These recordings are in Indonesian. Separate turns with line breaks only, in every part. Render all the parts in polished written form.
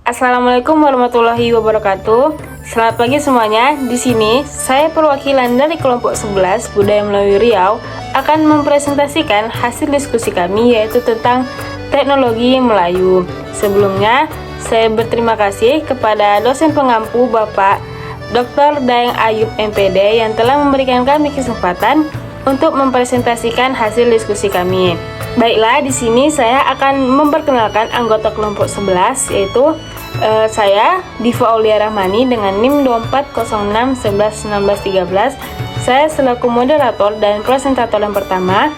Assalamualaikum warahmatullahi wabarakatuh. Selamat pagi semuanya. Di sini saya perwakilan dari kelompok 11 Budaya Melayu Riau akan mempresentasikan hasil diskusi kami yaitu tentang teknologi Melayu. Sebelumnya, saya berterima kasih kepada dosen pengampu Bapak Dr. Daeng Ayub MPD yang telah memberikan kami kesempatan untuk mempresentasikan hasil diskusi kami. Baiklah, di sini saya akan memperkenalkan anggota kelompok 11 yaitu saya Diva Aulia Rahmani dengan NIM 2406111913. Saya selaku moderator dan presentator yang pertama.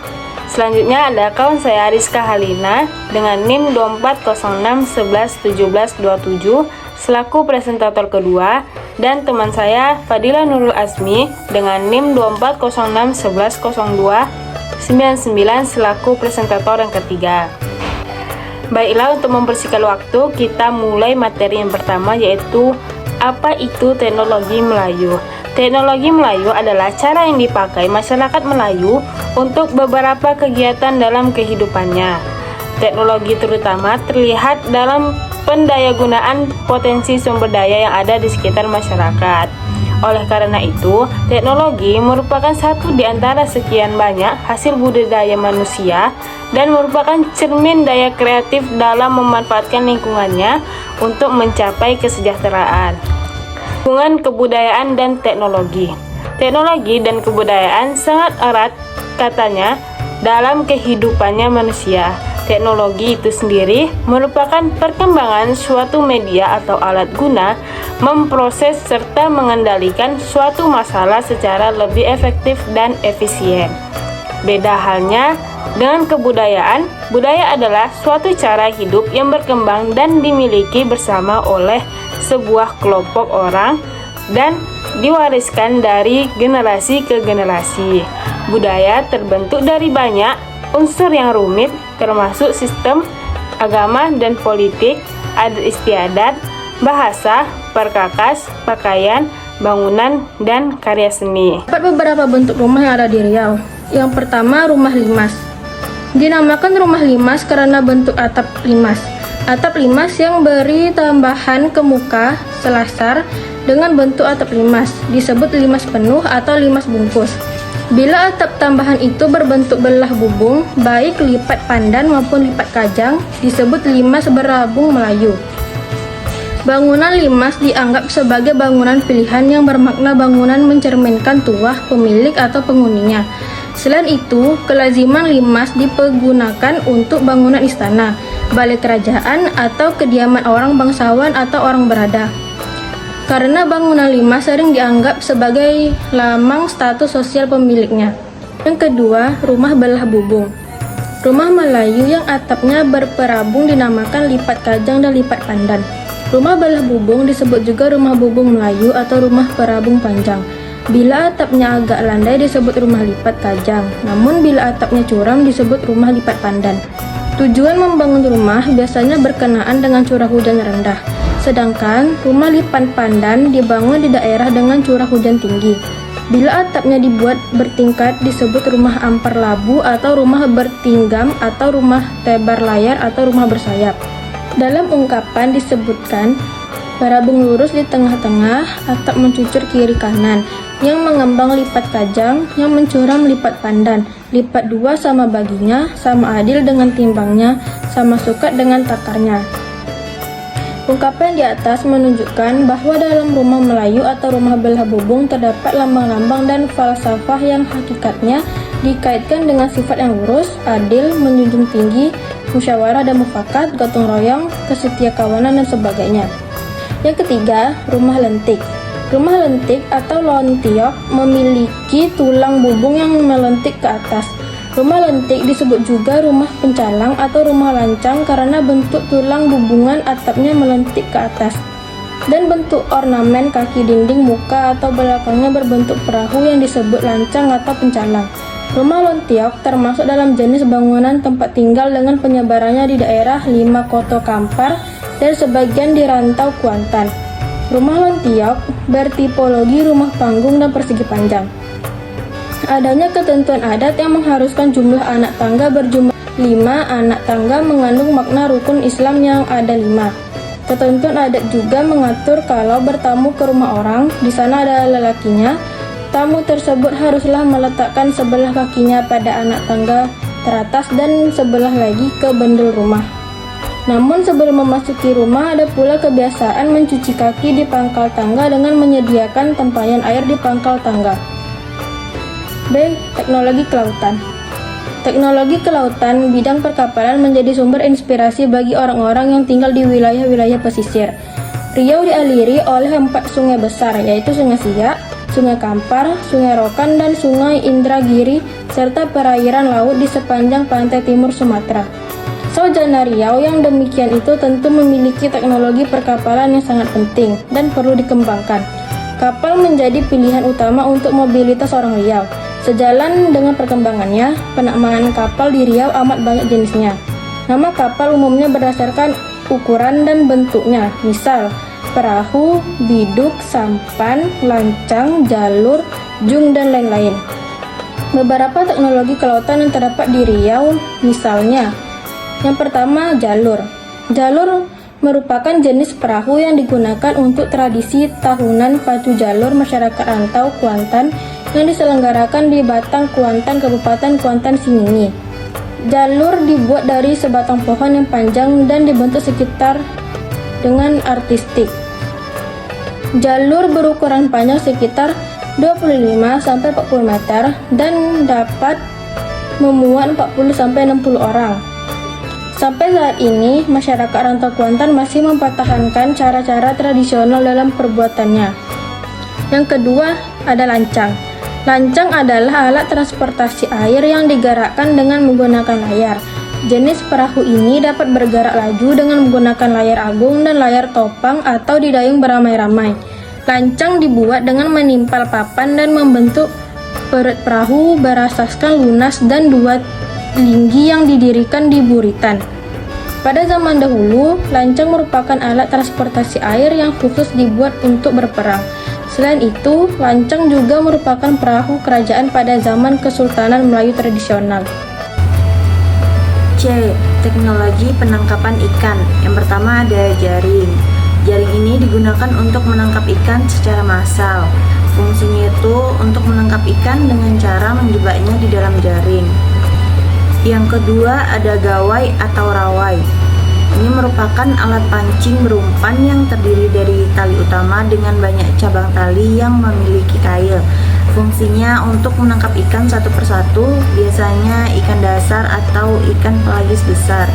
Selanjutnya ada kawan saya Rizka Halina dengan NIM 2406111727 selaku presentator kedua, dan teman saya Fadila Nurul Asmi dengan NIM 2406110299 selaku presentator yang ketiga. Baiklah, untuk mempersingkat waktu, kita mulai materi yang pertama yaitu apa itu teknologi Melayu. Teknologi Melayu adalah cara yang dipakai masyarakat Melayu untuk beberapa kegiatan dalam kehidupannya. Teknologi terutama terlihat dalam pendayagunaan potensi sumber daya yang ada di sekitar masyarakat. Oleh karena itu, teknologi merupakan satu di antara sekian banyak hasil budidaya manusia dan merupakan cermin daya kreatif dalam memanfaatkan lingkungannya untuk mencapai kesejahteraan. Hubungan kebudayaan dan teknologi. Teknologi dan kebudayaan sangat erat katanya dalam kehidupannya manusia. Teknologi itu sendiri merupakan perkembangan suatu media atau alat guna memproses serta mengendalikan suatu masalah secara lebih efektif dan efisien. Beda halnya dengan kebudayaan. Budaya adalah suatu cara hidup yang berkembang dan dimiliki bersama oleh sebuah kelompok orang dan diwariskan dari generasi ke generasi. Budaya terbentuk dari banyak unsur yang rumit, termasuk sistem, agama dan politik, adat istiadat, bahasa, perkakas, pakaian, bangunan, dan karya seni.
Dapat beberapa bentuk rumah yang ada di Riau. Yang pertama, rumah limas. Dinamakan rumah limas karena bentuk atap limas. Atap limas yang beri tambahan ke muka selasar dengan bentuk atap limas disebut limas penuh atau limas bungkus. Bila atap tambahan itu berbentuk belah bubung, baik lipat pandan maupun lipat kajang, disebut limas berabung Melayu. Bangunan limas dianggap sebagai bangunan pilihan yang bermakna bangunan mencerminkan tuah, pemilik atau penghuninya. Selain itu, kelaziman limas dipergunakan untuk bangunan istana, balai kerajaan, atau kediaman orang bangsawan atau orang berada. Karena bangunan limas sering dianggap sebagai lambang status sosial pemiliknya. Yang kedua, rumah belah bubung. Rumah Melayu yang atapnya berperabung dinamakan lipat kajang dan lipat pandan. Rumah belah bubung disebut juga rumah bubung Melayu atau rumah perabung panjang. Bila atapnya agak landai disebut rumah lipat kajang, namun bila atapnya curam disebut rumah lipat pandan. Tujuan membangun rumah biasanya berkenaan dengan curah hujan rendah. Sedangkan rumah lipat pandan dibangun di daerah dengan curah hujan tinggi. Bila atapnya dibuat bertingkat disebut rumah ampar labu atau rumah bertinggam atau rumah tebar layar atau rumah bersayap. Dalam ungkapan disebutkan perabung lurus di tengah-tengah, atap mencucur kiri kanan, yang mengembang lipat kajang, yang mencuram lipat pandan, lipat dua sama baginya, sama adil dengan timbangnya, sama sukat dengan takarnya. Ungkapan di atas menunjukkan bahwa dalam rumah Melayu atau rumah belah bubung terdapat lambang-lambang dan falsafah yang hakikatnya dikaitkan dengan sifat yang lurus, adil, menjunjung tinggi, musyawarah dan mufakat, gotong royong, kesetiakawanan dan sebagainya. Yang ketiga, rumah lentik. Rumah lentik atau lontiok memiliki tulang bubung yang melentik ke atas. Rumah lentik disebut juga rumah pencalang atau rumah lancang karena bentuk tulang bubungan atapnya melentik ke atas. Dan bentuk ornamen kaki dinding muka atau belakangnya berbentuk perahu yang disebut lancang atau pencalang. Rumah lontiok termasuk dalam jenis bangunan tempat tinggal dengan penyebarannya di daerah Lima Koto Kampar dan sebagian di Rantau Kuantan. Rumah lontiok bertipologi rumah panggung dan persegi panjang. Adanya ketentuan adat yang mengharuskan jumlah anak tangga berjumlah 5. Anak tangga mengandung makna rukun Islam yang ada 5. Ketentuan adat juga mengatur kalau bertamu ke rumah orang, di sana ada lelakinya, tamu tersebut haruslah meletakkan sebelah kakinya pada anak tangga teratas dan sebelah lagi ke bendel rumah. Namun sebelum memasuki rumah ada pula kebiasaan mencuci kaki di pangkal tangga dengan menyediakan tempayan air di pangkal tangga. B. Teknologi kelautan. Teknologi kelautan bidang perkapalan menjadi sumber inspirasi bagi orang-orang yang tinggal di wilayah-wilayah pesisir. Riau dialiri oleh 4 sungai besar, yaitu Sungai Siak, Sungai Kampar, Sungai Rokan, dan Sungai Indragiri, serta perairan laut di sepanjang pantai timur Sumatera. Saujana Riau yang demikian itu tentu memiliki teknologi perkapalan yang sangat penting dan perlu dikembangkan. Kapal menjadi pilihan utama untuk mobilitas orang Riau. Sejalan dengan perkembangannya, penamaan kapal di Riau amat banyak jenisnya. Nama kapal umumnya berdasarkan ukuran dan bentuknya, misal perahu, biduk, sampan, lancang, jalur, jung, dan lain-lain. Beberapa teknologi kelautan yang terdapat di Riau, misalnya yang pertama, jalur. Jalur merupakan jenis perahu yang digunakan untuk tradisi tahunan pacu jalur masyarakat rantau Kuantan yang diselenggarakan di Batang Kuantan, Kabupaten Kuantan Singingi. Jalur dibuat dari sebatang pohon yang panjang dan dibentuk sekitar dengan artistik. Jalur berukuran panjang sekitar 25-40 meter dan dapat memuat 40-60 orang. Sampai saat ini, masyarakat rantau Kuantan masih mempertahankan cara-cara tradisional dalam perbuatannya. Yang kedua, ada lancang. Lancang adalah alat transportasi air yang digerakkan dengan menggunakan layar. Jenis perahu ini dapat bergerak laju dengan menggunakan layar agung dan layar topang atau didayung beramai-ramai. Lancang dibuat dengan menimpal papan dan membentuk perut perahu berasaskan lunas dan 2 linggi yang didirikan di buritan. Pada zaman dahulu, lancang merupakan alat transportasi air yang khusus dibuat untuk berperang. Selain itu, lancang juga merupakan perahu kerajaan pada zaman Kesultanan Melayu tradisional.
C. Teknologi penangkapan ikan. Yang pertama ada jaring. Jaring ini digunakan untuk menangkap ikan secara massal. Fungsinya itu untuk menangkap ikan dengan cara menjebaknya di dalam jaring. Yang kedua ada gawai atau rawai. Ini merupakan alat pancing berumpan yang terdiri dari tali utama dengan banyak cabang tali yang memiliki kail. Fungsinya untuk menangkap ikan satu persatu, biasanya ikan dasar atau ikan pelagis besar.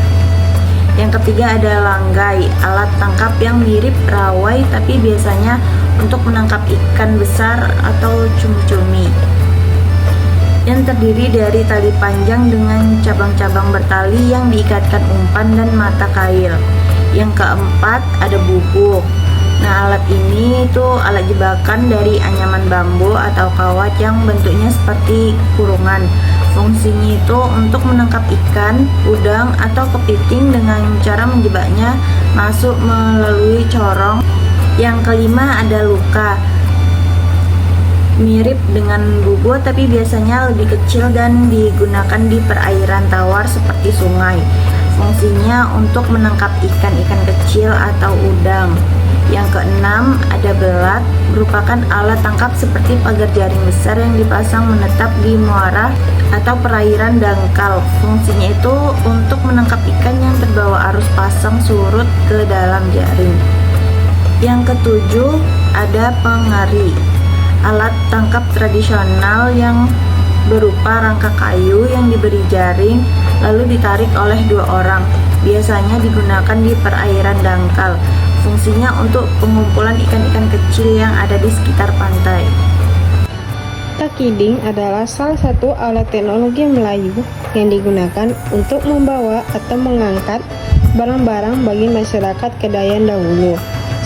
Yang ketiga ada langgai, alat tangkap yang mirip rawai tapi biasanya untuk menangkap ikan besar atau cumi-cumi, yang terdiri dari tali panjang dengan cabang-cabang bertali yang diikatkan umpan dan mata kail. Yang keempat ada bubuk. Nah, alat ini itu alat jebakan dari anyaman bambu atau kawat yang bentuknya seperti kurungan. Fungsinya itu untuk menangkap ikan, udang, atau kepiting dengan cara menjebaknya masuk melalui corong. Yang kelima ada luka. Mirip dengan bubu tapi biasanya lebih kecil dan digunakan di perairan tawar seperti sungai. Fungsinya untuk menangkap ikan-ikan kecil atau udang. Yang keenam ada belat, merupakan alat tangkap seperti pagar jaring besar yang dipasang menetap di muara atau perairan dangkal. Fungsinya itu untuk menangkap ikan yang terbawa arus pasang surut ke dalam jaring. Yang ketujuh ada pengari, alat tangkap tradisional yang berupa rangka kayu yang diberi jaring lalu ditarik oleh 2 orang. Biasanya digunakan di perairan dangkal. Fungsinya untuk pengumpulan ikan-ikan kecil yang ada di sekitar pantai.
Takiding adalah salah satu alat teknologi Melayu yang digunakan untuk membawa atau mengangkat barang-barang bagi masyarakat Kedayan dahulu.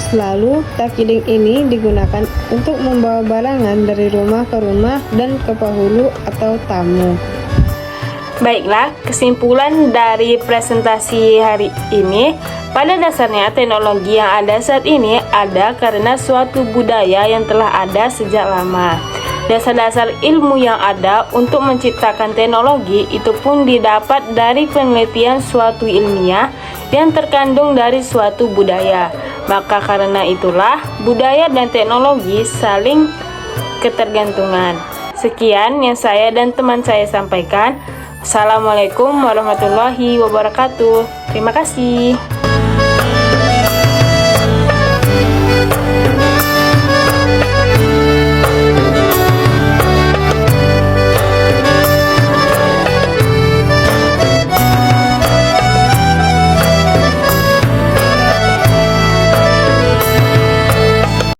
Selalu, takiding ini digunakan untuk membawa barangan dari rumah ke rumah dan ke penghulu atau tamu.
Baiklah, kesimpulan dari presentasi hari ini, pada dasarnya teknologi yang ada saat ini ada karena suatu budaya yang telah ada sejak lama. Dasar-dasar ilmu yang ada untuk menciptakan teknologi itu pun didapat dari penelitian suatu ilmiah yang terkandung dari suatu budaya. Maka karena itulah budaya dan teknologi saling ketergantungan. Sekian yang saya dan teman saya sampaikan. Assalamualaikum warahmatullahi wabarakatuh. Terima kasih.